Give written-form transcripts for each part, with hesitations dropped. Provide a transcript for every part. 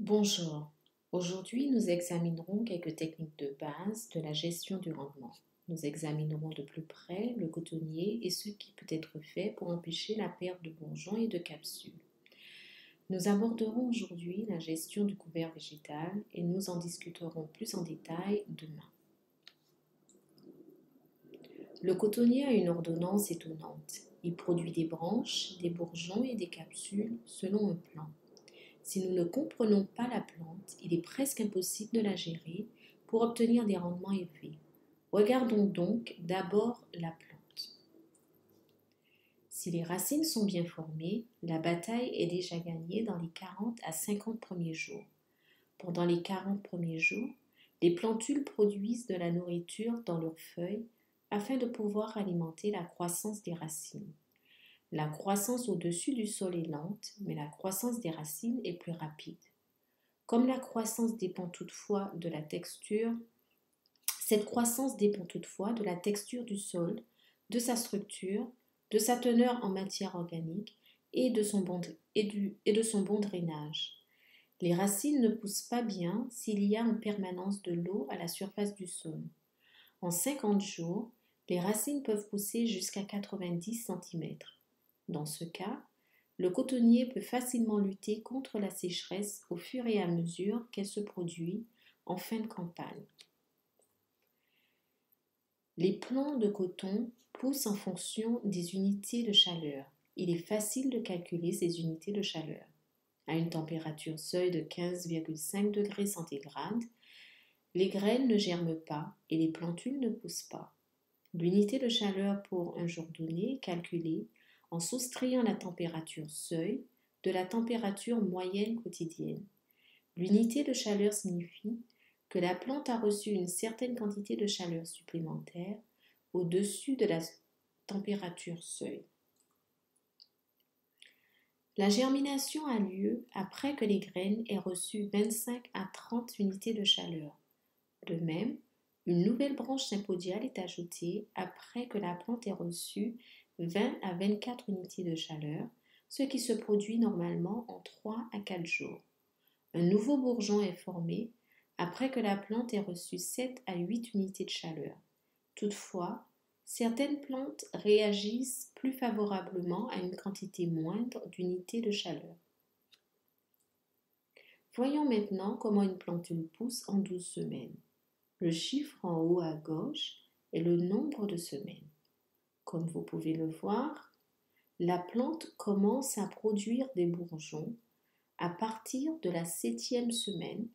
Bonjour, aujourd'hui nous examinerons quelques techniques de base de la gestion du rendement. Nous examinerons de plus près le cotonnier et ce qui peut être fait pour empêcher la perte de bourgeons et de capsules. Nous aborderons aujourd'hui la gestion du couvert végétal et nous en discuterons plus en détail demain. Le cotonnier a une ordonnance étonnante. Il produit des branches, des bourgeons et des capsules selon un plan. Si nous ne comprenons pas la plante, il est presque impossible de la gérer pour obtenir des rendements élevés. Regardons donc d'abord la plante. Si les racines sont bien formées, la bataille est déjà gagnée dans les 40 à 50 premiers jours. Pendant les 40 premiers jours, les plantules produisent de la nourriture dans leurs feuilles afin de pouvoir alimenter la croissance des racines. La croissance au-dessus du sol est lente, mais la croissance des racines est plus rapide. Comme la croissance dépend toutefois de la texture, cette croissance dépend toutefois de la texture du sol, de sa structure, de sa teneur en matière organique et de son bon drainage. Les racines ne poussent pas bien s'il y a en permanence de l'eau à la surface du sol. En 50 jours, les racines peuvent pousser jusqu'à 90 cm. Dans ce cas, le cotonnier peut facilement lutter contre la sécheresse au fur et à mesure qu'elle se produit en fin de campagne. Les plants de coton poussent en fonction des unités de chaleur. Il est facile de calculer ces unités de chaleur. À une température seuil de 15,5 degrés centigrades, les graines ne germent pas et les plantules ne poussent pas. L'unité de chaleur pour un jour donné est calculée en soustrayant la température seuil de la température moyenne quotidienne. L'unité de chaleur signifie que la plante a reçu une certaine quantité de chaleur supplémentaire au-dessus de la température seuil. La germination a lieu après que les graines aient reçu 25 à 30 unités de chaleur. De même, une nouvelle branche sympodiale est ajoutée après que la plante ait reçu 20 à 24 unités de chaleur, ce qui se produit normalement en 3 à 4 jours. Un nouveau bourgeon est formé après que la plante ait reçu 7 à 8 unités de chaleur. Toutefois, certaines plantes réagissent plus favorablement à une quantité moindre d'unités de chaleur. Voyons maintenant comment une plantule pousse en 12 semaines. Le chiffre en haut à gauche est le nombre de semaines. Comme vous pouvez le voir, la plante commence à produire des bourgeons à partir de la 7e semaine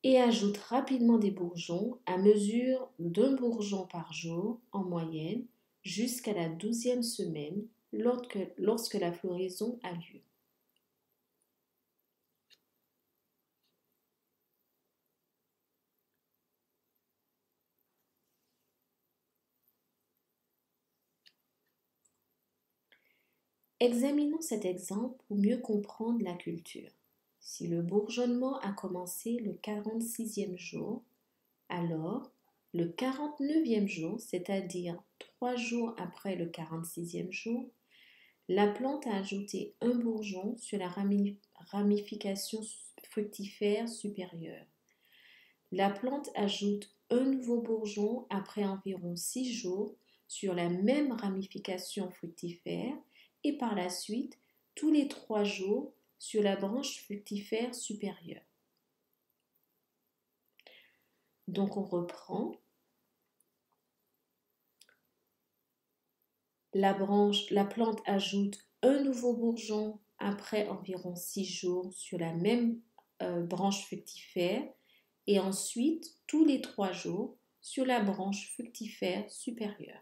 et ajoute rapidement des bourgeons à mesure d'un bourgeon par jour en moyenne jusqu'à la 12e semaine lorsque la floraison a lieu. Examinons cet exemple pour mieux comprendre la culture. Si le bourgeonnement a commencé le 46e jour, alors le 49e jour, c'est-à-dire 3 jours après le 46e jour, la plante a ajouté un bourgeon sur la ramification fructifère supérieure. La plante ajoute un nouveau bourgeon après environ 6 jours sur la même ramification fructifère et par la suite tous les 3 jours sur la branche fructifère supérieure. Donc on reprend. La plante ajoute un nouveau bourgeon après environ 6 jours sur la même branche fructifère et ensuite tous les 3 jours sur la branche fructifère supérieure.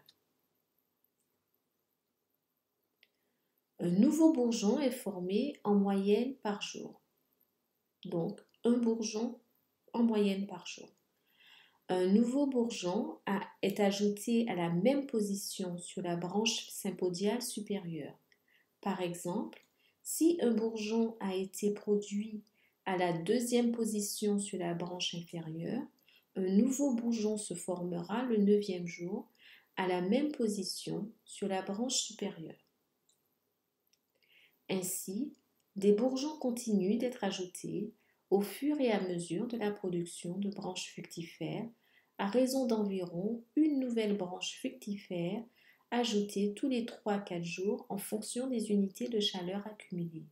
Un nouveau bourgeon est formé en moyenne par jour. Donc, un bourgeon en moyenne par jour. Un nouveau bourgeon est ajouté à la même position sur la branche sympodiale supérieure. Par exemple, si un bourgeon a été produit à la 2e position sur la branche inférieure, un nouveau bourgeon se formera le 9e jour à la même position sur la branche supérieure. Ainsi, des bourgeons continuent d'être ajoutés au fur et à mesure de la production de branches fructifères, à raison d'environ une nouvelle branche fructifère ajoutée tous les 3 à 4 jours en fonction des unités de chaleur accumulées.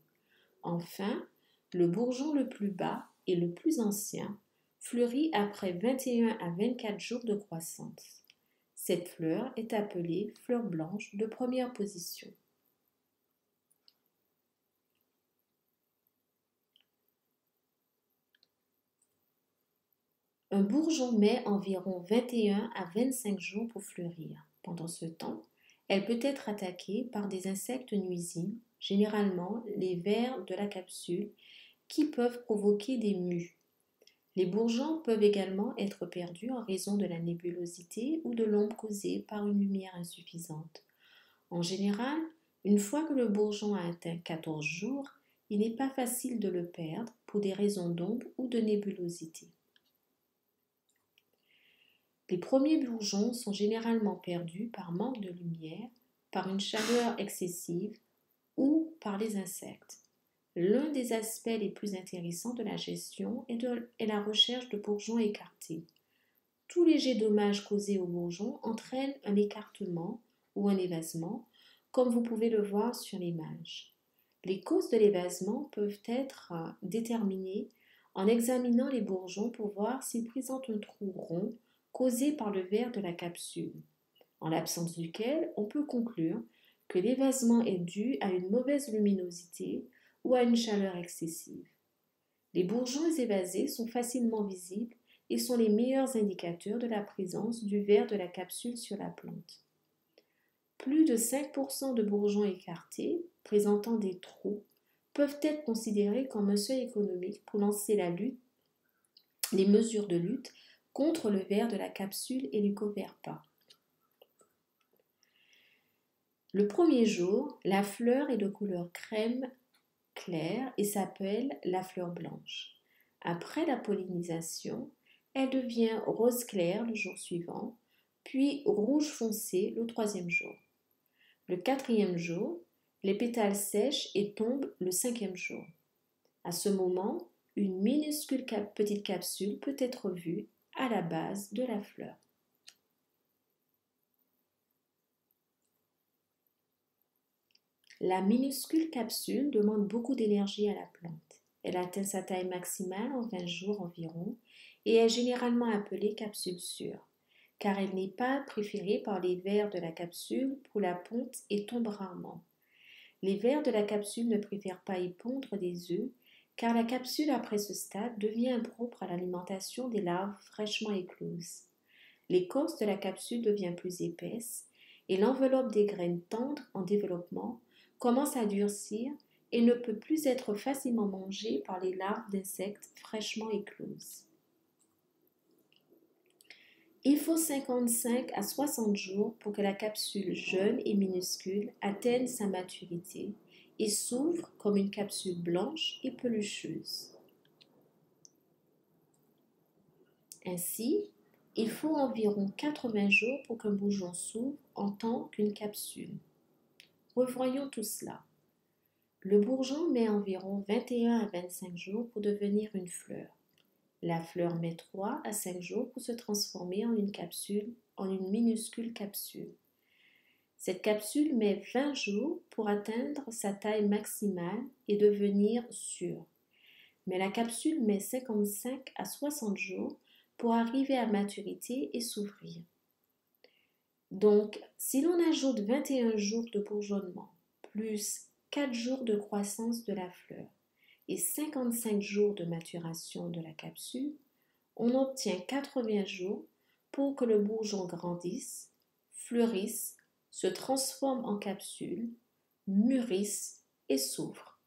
Enfin, le bourgeon le plus bas et le plus ancien fleurit après 21 à 24 jours de croissance. Cette fleur est appelée fleur blanche de première position. Un bourgeon met environ 21 à 25 jours pour fleurir. Pendant ce temps, elle peut être attaquée par des insectes nuisibles, généralement les vers de la capsule, qui peuvent provoquer des mues. Les bourgeons peuvent également être perdus en raison de la nébulosité ou de l'ombre causée par une lumière insuffisante. En général, une fois que le bourgeon a atteint 14 jours, il n'est pas facile de le perdre pour des raisons d'ombre ou de nébulosité. Les premiers bourgeons sont généralement perdus par manque de lumière, par une chaleur excessive ou par les insectes. L'un des aspects les plus intéressants de la gestion est la recherche de bourgeons écartés. Tout léger dommage causé aux bourgeons entraîne un écartement ou un évasement, comme vous pouvez le voir sur l'image. Les causes de l'évasement peuvent être déterminées en examinant les bourgeons pour voir s'ils présentent un trou rond causé par le verre de la capsule, en l'absence duquel on peut conclure que l'évasement est dû à une mauvaise luminosité ou à une chaleur excessive. Les bourgeons évasés sont facilement visibles et sont les meilleurs indicateurs de la présence du verre de la capsule sur la plante. Plus de 5% de bourgeons écartés, présentant des trous, peuvent être considérés comme un seuil économique pour lancer les mesures de lutte contre le verre de la capsule Helicoverpa. Le premier jour, la fleur est de couleur crème claire et s'appelle la fleur blanche. Après la pollinisation, elle devient rose clair le jour suivant, puis rouge foncé le 3e jour. Le 4e jour, les pétales sèchent et tombent le 5e jour. À ce moment, une minuscule petite capsule peut être vue à la base de la fleur. La minuscule capsule demande beaucoup d'énergie à la plante. Elle atteint sa taille maximale en 20 jours environ et est généralement appelée capsule sûre, car elle n'est pas préférée par les vers de la capsule pour la ponte et tombe rarement. Les vers de la capsule ne préfèrent pas y pondre des œufs, car la capsule après ce stade devient impropre à l'alimentation des larves fraîchement écloses. L'écorce de la capsule devient plus épaisse et l'enveloppe des graines tendres en développement commence à durcir et ne peut plus être facilement mangée par les larves d'insectes fraîchement écloses. Il faut 55 à 60 jours pour que la capsule jeune et minuscule atteigne sa maturité et s'ouvre comme une capsule blanche et pelucheuse. Ainsi, il faut environ 80 jours pour qu'un bourgeon s'ouvre en tant qu'une capsule. Revoyons tout cela. Le bourgeon met environ 21 à 25 jours pour devenir une fleur. La fleur met 3 à 5 jours pour se transformer en une minuscule capsule. Cette capsule met 20 jours pour atteindre sa taille maximale et devenir sûre. Mais la capsule met 55 à 60 jours pour arriver à maturité et s'ouvrir. Donc, si l'on ajoute 21 jours de bourgeonnement, plus 4 jours de croissance de la fleur et 55 jours de maturation de la capsule, on obtient 80 jours pour que le bourgeon grandisse, fleurisse, se transforme en capsule, mûrisse et s'ouvre.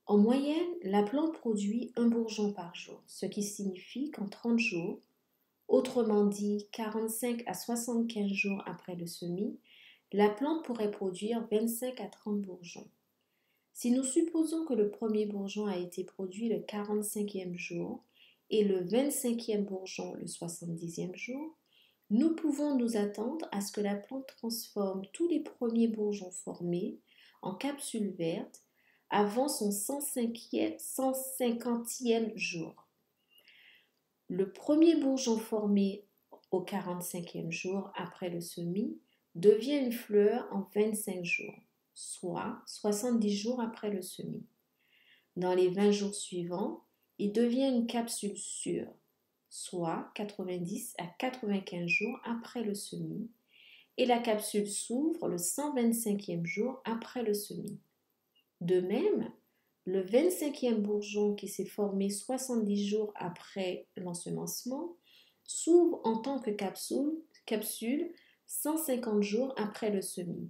En moyenne, la plante produit un bourgeon par jour, ce qui signifie qu'en 30 jours, autrement dit 45 à 75 jours après le semis, la plante pourrait produire 25 à 30 bourgeons. Si nous supposons que le premier bourgeon a été produit le 45e jour et le 25e bourgeon le 70e jour, Nous pouvons nous attendre à ce que la plante transforme tous les premiers bourgeons formés en capsules vertes avant son 150e jour. Le premier bourgeon formé au 45e jour après le semis devient une fleur en 25 jours, soit 70 jours après le semis. Dans les 20 jours suivants, il devient une capsule sûre, soit 90 à 95 jours après le semis, et la capsule s'ouvre le 125e jour après le semis. De même, le 25e bourgeon qui s'est formé 70 jours après l'ensemencement s'ouvre en tant que capsule 150 jours après le semis,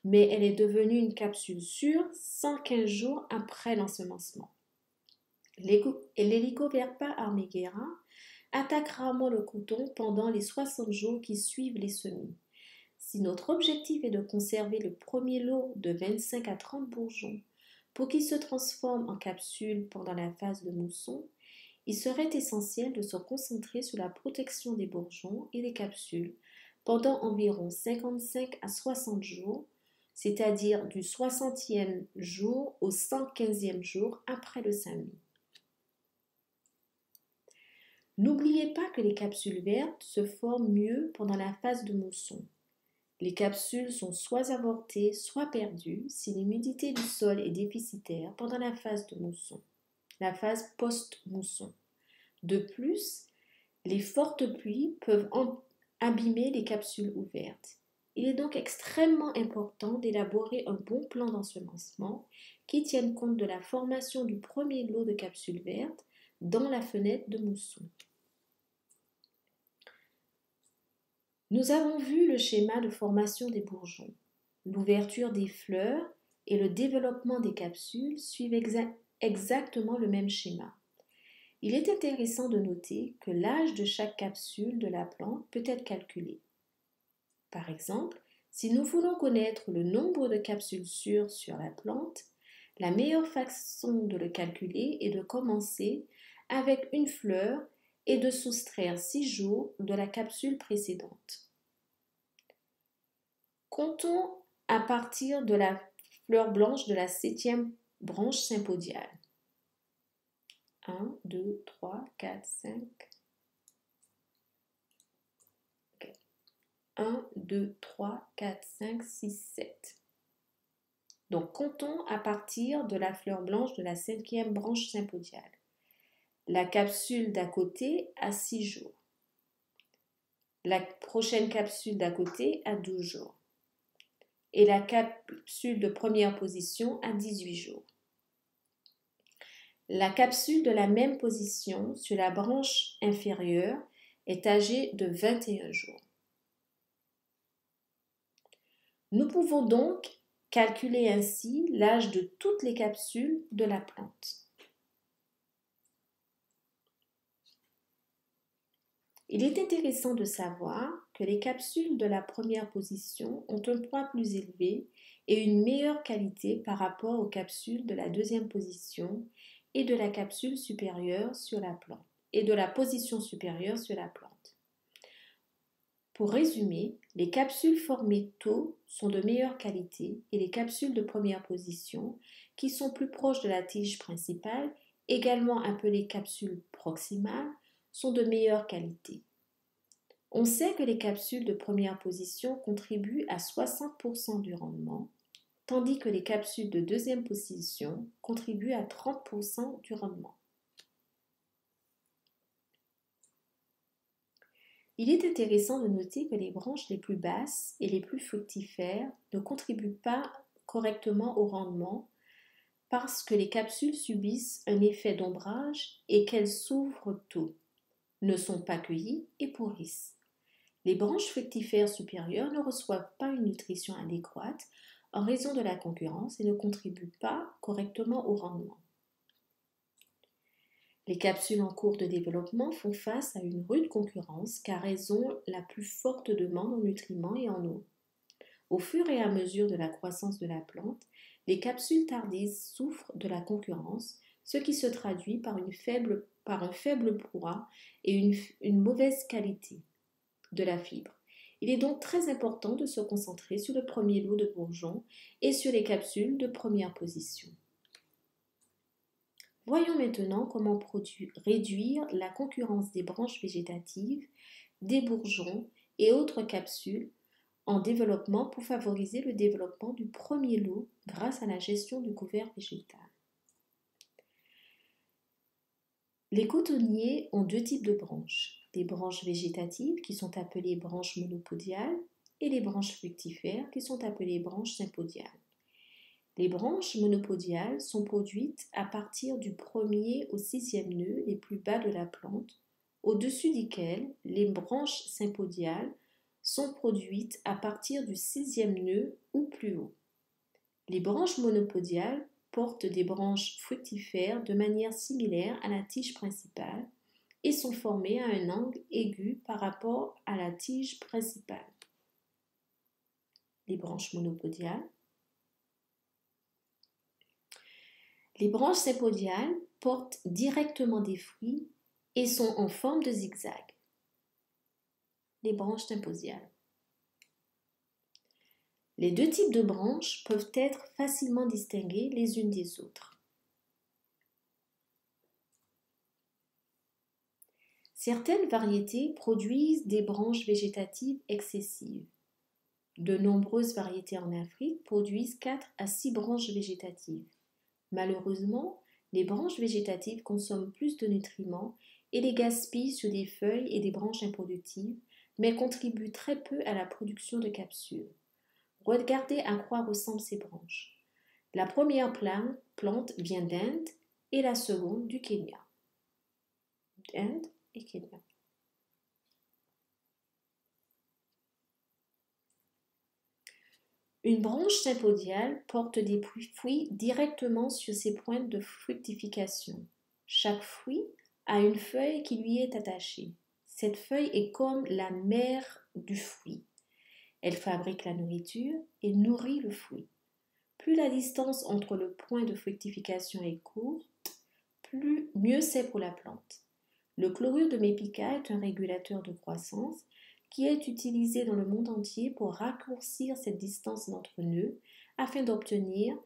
mais elle est devenue une capsule sûre 115 jours après l'ensemencement. L'Helicoverpa armigera attaque rarement le coton pendant les 60 jours qui suivent les semis. Si notre objectif est de conserver le premier lot de 25 à 30 bourgeons pour qu'ils se transforment en capsules pendant la phase de mousson, il serait essentiel de se concentrer sur la protection des bourgeons et des capsules pendant environ 55 à 60 jours, c'est-à-dire du 60e jour au 115e jour après le semis. N'oubliez pas que les capsules vertes se forment mieux pendant la phase de mousson. Les capsules sont soit avortées, soit perdues si l'humidité du sol est déficitaire pendant la phase de mousson, la phase post-mousson. De plus, les fortes pluies peuvent abîmer les capsules ouvertes. Il est donc extrêmement important d'élaborer un bon plan d'ensemencement qui tienne compte de la formation du premier lot de capsules vertes dans la fenêtre de mousson. Nous avons vu le schéma de formation des bourgeons. L'ouverture des fleurs et le développement des capsules suivent exactement le même schéma. Il est intéressant de noter que l'âge de chaque capsule de la plante peut être calculé. Par exemple, si nous voulons connaître le nombre de capsules sûres sur la plante, la meilleure façon de le calculer est de commencer avec une fleur et de soustraire 6 jours de la capsule précédente. Comptons à partir de la fleur blanche de la 7e branche sympodiale. 1, 2, 3, 4, 5. 1, 2, 3, 4, 5, 6, 7. Donc, comptons à partir de la fleur blanche de la 5e branche sympodiale. La capsule d'à côté a 6 jours. La prochaine capsule d'à côté a 12 jours. Et la capsule de première position a 18 jours. La capsule de la même position sur la branche inférieure est âgée de 21 jours. Nous pouvons donc calculer ainsi l'âge de toutes les capsules de la plante. Il est intéressant de savoir que les capsules de la première position ont un poids plus élevé et une meilleure qualité par rapport aux capsules de la deuxième position et de la capsule supérieure sur la plante et de la position supérieure sur la plante. Pour résumer, les capsules formées tôt sont de meilleure qualité et les capsules de première position, qui sont plus proches de la tige principale, également appelées capsules proximales, sont de meilleure qualité. On sait que les capsules de première position contribuent à 60% du rendement, tandis que les capsules de deuxième position contribuent à 30% du rendement. Il est intéressant de noter que les branches les plus basses et les plus fructifères ne contribuent pas correctement au rendement parce que les capsules subissent un effet d'ombrage et qu'elles s'ouvrent tôt, ne sont pas cueillies et pourrissent. Les branches fructifères supérieures ne reçoivent pas une nutrition adéquate en raison de la concurrence et ne contribuent pas correctement au rendement. Les capsules en cours de développement font face à une rude concurrence car elles ont la plus forte demande en nutriments et en eau. Au fur et à mesure de la croissance de la plante, les capsules tardives souffrent de la concurrence, ce qui se traduit par un faible poids et une mauvaise qualité. de la fibre. Il est donc très important de se concentrer sur le premier lot de bourgeons et sur les capsules de première position. Voyons maintenant comment réduire la concurrence des branches végétatives, des bourgeons et autres capsules en développement pour favoriser le développement du premier lot grâce à la gestion du couvert végétal. Les cotonniers ont deux types de branches, des branches végétatives qui sont appelées branches monopodiales et les branches fructifères qui sont appelées branches sympodiales. Les branches monopodiales sont produites à partir du premier au sixième nœud les plus bas de la plante, au-dessus desquels les branches sympodiales sont produites à partir du sixième nœud ou plus haut. Les branches monopodiales portent des branches fructifères de manière similaire à la tige principale et sont formées à un angle aigu par rapport à la tige principale. Les branches monopodiales. Les branches sympodiales portent directement des fruits et sont en forme de zigzag. Les branches sympodiales. Les deux types de branches peuvent être facilement distinguées les unes des autres. Certaines variétés produisent des branches végétatives excessives. De nombreuses variétés en Afrique produisent 4 à 6 branches végétatives. Malheureusement, les branches végétatives consomment plus de nutriments et les gaspillent sur des feuilles et des branches improductives, mais contribuent très peu à la production de capsules. Regardez à quoi ressemblent ces branches. La première plante vient d'Inde et la seconde du Kenya. Inde et Kenya. Une branche sympodiale porte des fruits directement sur ses pointes de fructification. Chaque fruit a une feuille qui lui est attachée. Cette feuille est comme la mère du fruit. Elle fabrique la nourriture et nourrit le fruit. Plus la distance entre le point de fructification est courte, mieux c'est pour la plante. Le chlorure de mépica est un régulateur de croissance qui est utilisé dans le monde entier pour raccourcir cette distance d'entre nœuds afin d'obtenir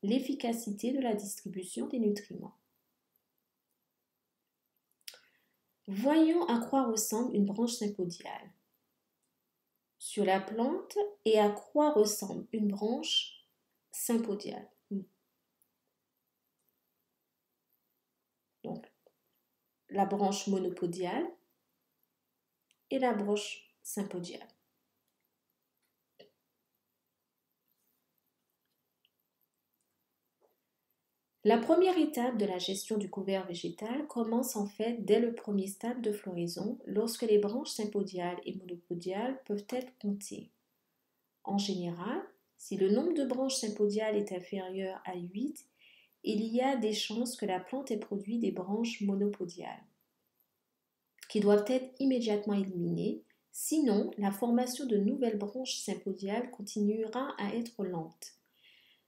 l'efficacité de la distribution des nutriments. Voyons à quoi ressemble une branche sympodiale sur la plante et à quoi ressemble une branche sympodiale. Donc, la branche monopodiale et la branche sympodiale. La première étape de la gestion du couvert végétal commence en fait dès le premier stade de floraison, lorsque les branches sympodiales et monopodiales peuvent être comptées. En général, si le nombre de branches sympodiales est inférieur à 8, il y a des chances que la plante ait produit des branches monopodiales, qui doivent être immédiatement éliminées, sinon la formation de nouvelles branches sympodiales continuera à être lente.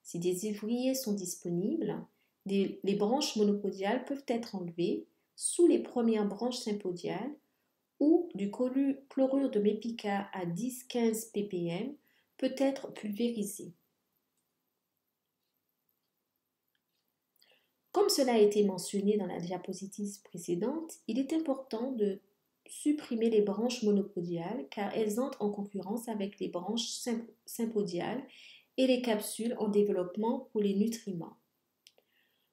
Si des ouvriers sont disponibles, les branches monopodiales peuvent être enlevées sous les premières branches sympodiales ou du chlorure de mépica à 10-15 ppm peut être pulvérisé. Comme cela a été mentionné dans la diapositive précédente, il est important de supprimer les branches monopodiales car elles entrent en concurrence avec les branches sympodiales et les capsules en développement pour les nutriments.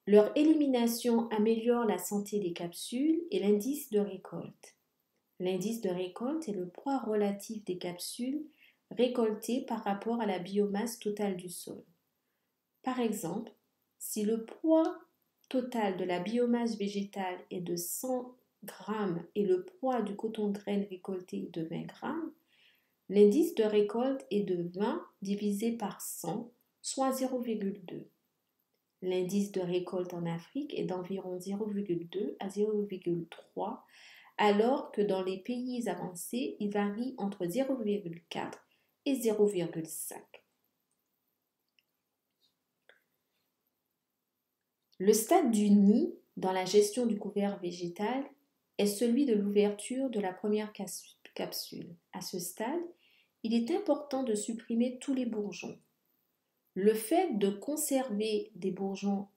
Leur élimination améliore la santé des capsules et l'indice de récolte. L'indice de récolte est le poids relatif des capsules récoltées par rapport à la biomasse totale du sol. Par exemple, si le poids total de la biomasse végétale est de 100 g et le poids du coton-graine récolté est de 20 g, l'indice de récolte est de 20 divisé par 100, soit 0,2. L'indice de récolte en Afrique est d'environ 0,2 à 0,3, alors que dans les pays avancés, il varie entre 0,4 et 0,5. Le stade du nid dans la gestion du couvert végétal est celui de l'ouverture de la première capsule. À ce stade, il est important de supprimer tous les bourgeons. Le fait de conserver des bourgeons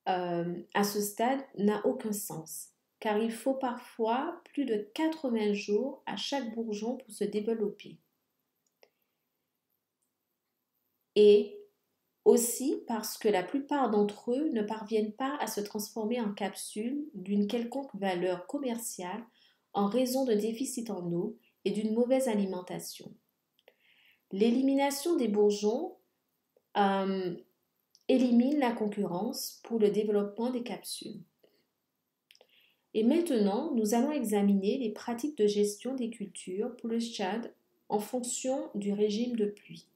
à ce stade n'a aucun sens, car il faut parfois plus de 80 jours à chaque bourgeon pour se développer. Et aussi parce que la plupart d'entre eux ne parviennent pas à se transformer en capsules d'une quelconque valeur commerciale en raison de déficit en eau et d'une mauvaise alimentation. L'élimination des bourgeons élimine la concurrence pour le développement des capsules. Et maintenant, nous allons examiner les pratiques de gestion des cultures pour le Tchad en fonction du régime de pluie.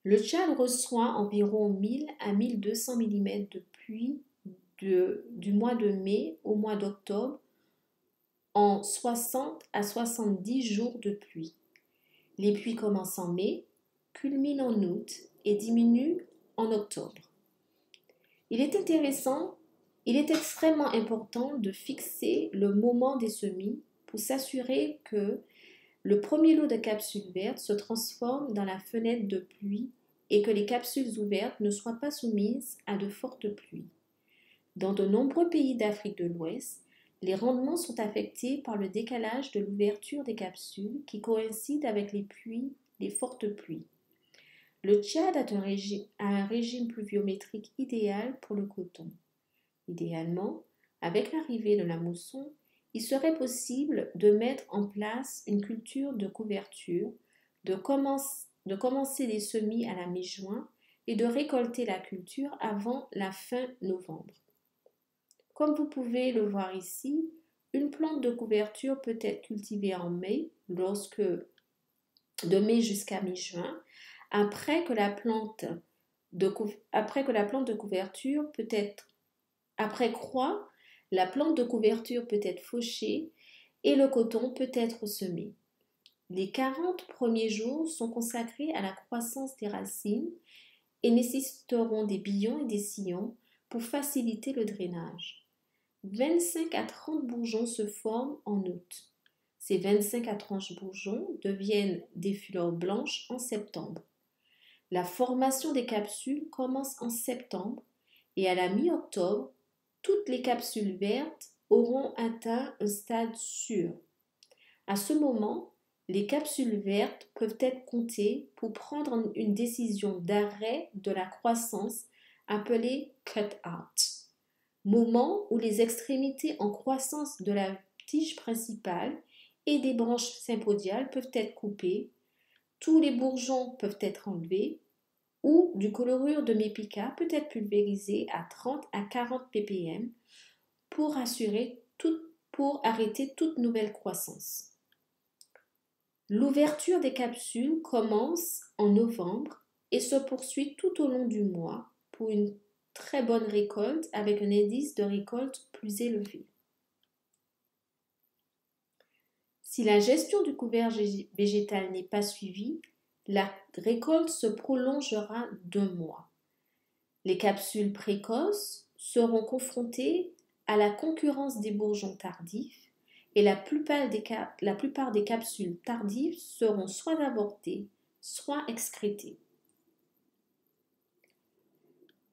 Le Tchad reçoit environ 1000 à 1200 mm de pluie du mois de mai au mois d'octobre en 60 à 70 jours de pluie. Les pluies commencent en mai, culminent en août et diminuent en octobre. Il est extrêmement important de fixer le moment des semis pour s'assurer que le premier lot de capsules vertes se transforme dans la fenêtre de pluie et que les capsules ouvertes ne soient pas soumises à de fortes pluies. Dans de nombreux pays d'Afrique de l'Ouest, les rendements sont affectés par le décalage de l'ouverture des capsules qui coïncide avec les fortes pluies. Le Tchad a un régime pluviométrique idéal pour le coton. Idéalement, avec l'arrivée de la mousson, il serait possible de mettre en place une culture de couverture, de commencer les semis à la mi-juin et de récolter la culture avant la fin novembre. Comme vous pouvez le voir ici, une plante de couverture peut être cultivée en mai, de mai jusqu'à mi-juin, après que la plante de couverture après croix, la plante de couverture peut être fauchée et le coton peut être semé. Les 40 premiers jours sont consacrés à la croissance des racines et nécessiteront des billons et des sillons pour faciliter le drainage. 25 à 30 bourgeons se forment en août. Ces 25 à 30 bourgeons deviennent des fleurs blanches en septembre. La formation des capsules commence en septembre et à la mi-octobre, toutes les capsules vertes auront atteint un stade sûr. À ce moment, les capsules vertes peuvent être comptées pour prendre une décision d'arrêt de la croissance appelée cut-out, moment où les extrémités en croissance de la tige principale et des branches sympodiales peuvent être coupées, tous les bourgeons peuvent être enlevés ou du chlorure de mépica peut être pulvérisé à 30 à 40 ppm pour arrêter toute nouvelle croissance. L'ouverture des capsules commence en novembre et se poursuit tout au long du mois pour une très bonne récolte avec un indice de récolte plus élevé. Si la gestion du couvert végétal n'est pas suivie, la récolte se prolongera d'1 mois. Les capsules précoces seront confrontées à la concurrence des bourgeons tardifs et la plupart des capsules tardives seront soit avortées, soit excrétées.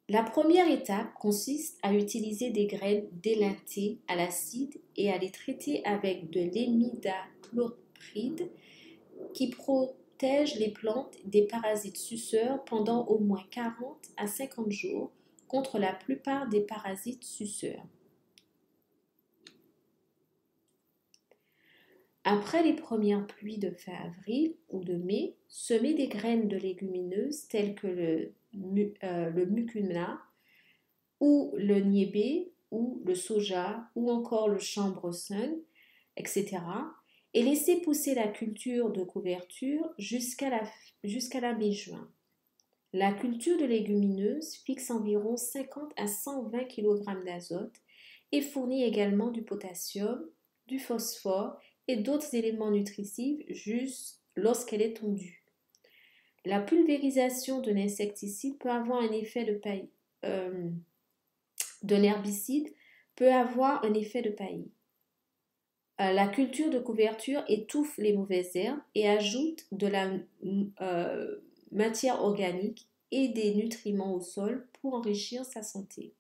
La première étape consiste à utiliser des graines d'élaintée à l'acide et à les traiter avec de l'imidaclopride qui protège les plantes des parasites suceurs pendant au moins 40 à 50 jours contre la plupart des parasites suceurs. Après les premières pluies de fin avril ou de mai, semez des graines de légumineuses telles que le mucuna ou le niébé ou le soja ou encore le chambre-sun, etc. et laissez pousser la culture de couverture jusqu'à la mi-juin. La culture de légumineuses fixe environ 50 à 120 kg d'azote et fournit également du potassium, du phosphore et d'autres éléments nutritifs juste lorsqu'elle est tondue. La pulvérisation d'un insecticide peut avoir un effet d'un herbicide peut avoir un effet de paillis. La culture de couverture étouffe les mauvaises herbes et ajoute de la matière organique et des nutriments au sol pour enrichir sa santé.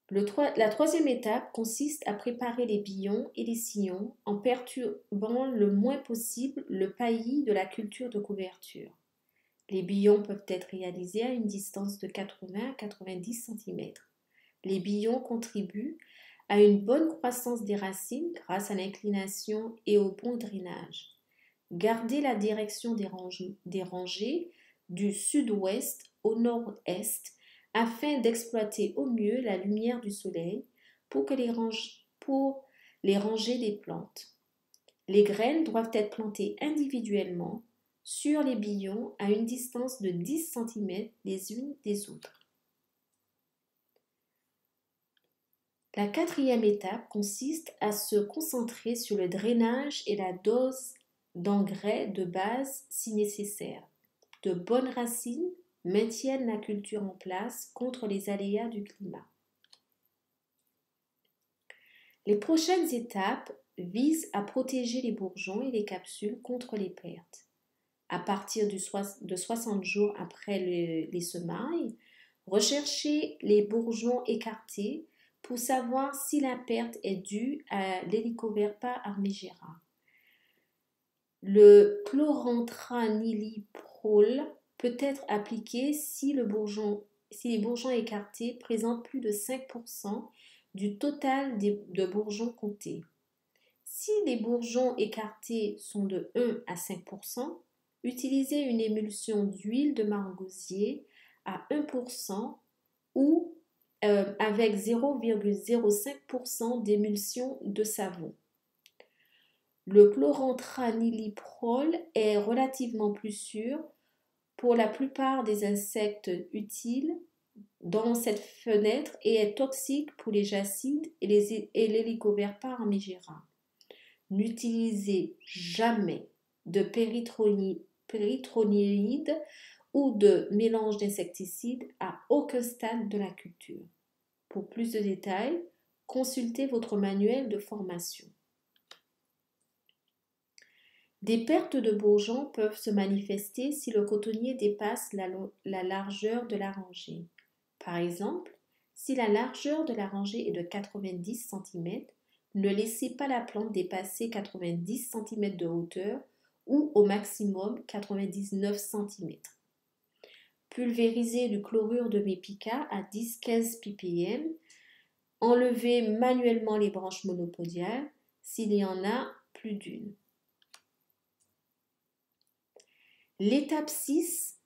La troisième étape consiste à préparer les billons et les sillons en perturbant le moins possible le paillis de la culture de couverture. Les billons peuvent être réalisés à une distance de 80 à 90 cm. Les billons contribuent à une bonne croissance des racines grâce à l'inclination et au bon drainage. Gardez la direction des rangées du sud-ouest au nord-est afin d'exploiter au mieux la lumière du soleil pour les rangées des plantes. Les graines doivent être plantées individuellement sur les billons à une distance de 10 cm les unes des autres. La quatrième étape consiste à se concentrer sur le drainage et la dose d'engrais de base si nécessaire. De bonnes racines maintiennent la culture en place contre les aléas du climat. Les prochaines étapes visent à protéger les bourgeons et les capsules contre les pertes. À partir de 60 jours après les semailles, recherchez les bourgeons écartés pour savoir si la perte est due à l'Helicoverpa armigera. Le chlorantraniliprole peut être appliqué si les bourgeons écartés présentent plus de 5% du total de bourgeons comptés. Si les bourgeons écartés sont de 1 à 5%, utilisez une émulsion d'huile de margousier à 1% ou avec 0,05% d'émulsion de savon. Le chlorantraniliprole est relativement plus sûr pour la plupart des insectes utiles dans cette fenêtre et est toxique pour les jacides et l'Helicoverpa armigera. N'utilisez jamais de péritronide ou de mélange d'insecticides à aucun stade de la culture. Pour plus de détails, consultez votre manuel de formation. Des pertes de bourgeons peuvent se manifester si le cotonnier dépasse la largeur de la rangée. Par exemple, si la largeur de la rangée est de 90 cm, ne laissez pas la plante dépasser 90 cm de hauteur ou au maximum 99 cm. Pulvérisez du chlorure de mépica à 10-15 ppm. Enlevez manuellement les branches monopodiales s'il y en a plus d'une. L'étape 6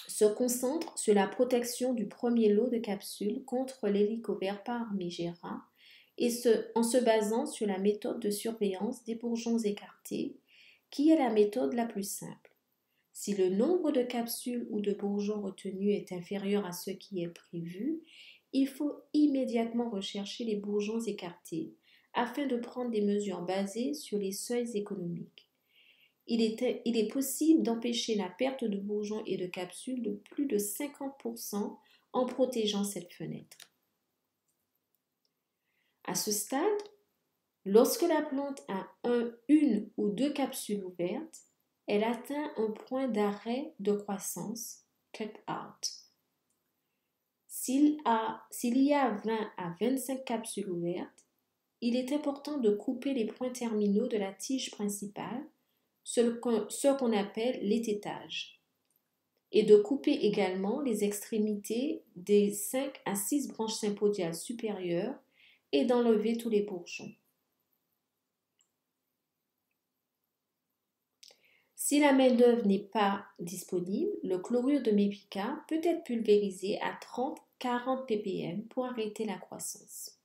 se concentre sur la protection du premier lot de capsules contre l'Helicoverpa armigera en se basant sur la méthode de surveillance des bourgeons écartés, qui est la méthode la plus simple. Si le nombre de capsules ou de bourgeons retenus est inférieur à ce qui est prévu, il faut immédiatement rechercher les bourgeons écartés afin de prendre des mesures basées sur les seuils économiques. Il est possible d'empêcher la perte de bourgeons et de capsules de plus de 50% en protégeant cette fenêtre. À ce stade, lorsque la plante a une ou deux capsules ouvertes, elle atteint un point d'arrêt de croissance, cut-out. S'il y a 20 à 25 capsules ouvertes, il est important de couper les points terminaux de la tige principale, ce qu'on appelle l'étêtage, et de couper également les extrémités des 5 à 6 branches sympodiales supérieures et d'enlever tous les bourgeons. Si la main-d'œuvre n'est pas disponible, le chlorure de mépica peut être pulvérisé à 30-40 ppm pour arrêter la croissance.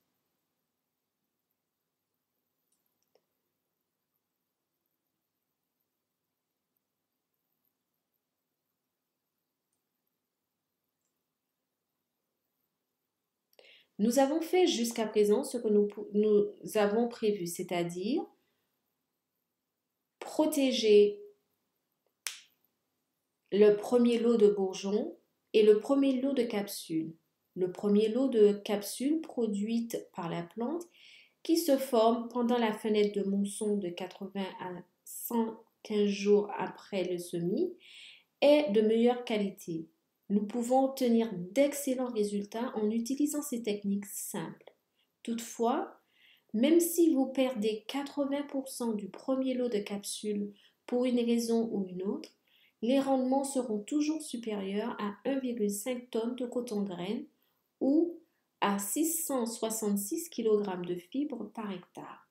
Nous avons fait jusqu'à présent ce que nous avons prévu, c'est-à-dire protéger le premier lot de bourgeons et le premier lot de capsules. Le premier lot de capsules produites par la plante qui se forment pendant la fenêtre de mousson de 80 à 115 jours après le semis est de meilleure qualité. Nous pouvons obtenir d'excellents résultats en utilisant ces techniques simples. Toutefois, même si vous perdez 80% du premier lot de capsules pour une raison ou une autre, les rendements seront toujours supérieurs à 1,5 tonnes de coton-graine ou à 666 kg de fibres par hectare.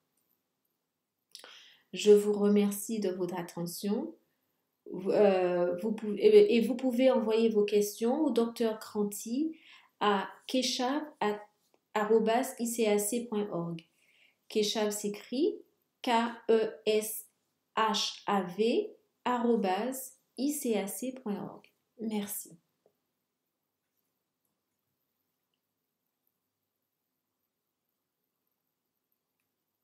Je vous remercie de votre attention. Vous pouvez envoyer vos questions au Dr Cranty à keshav@icac.org. Keshav s'écrit KESHAV @icac.org. Merci.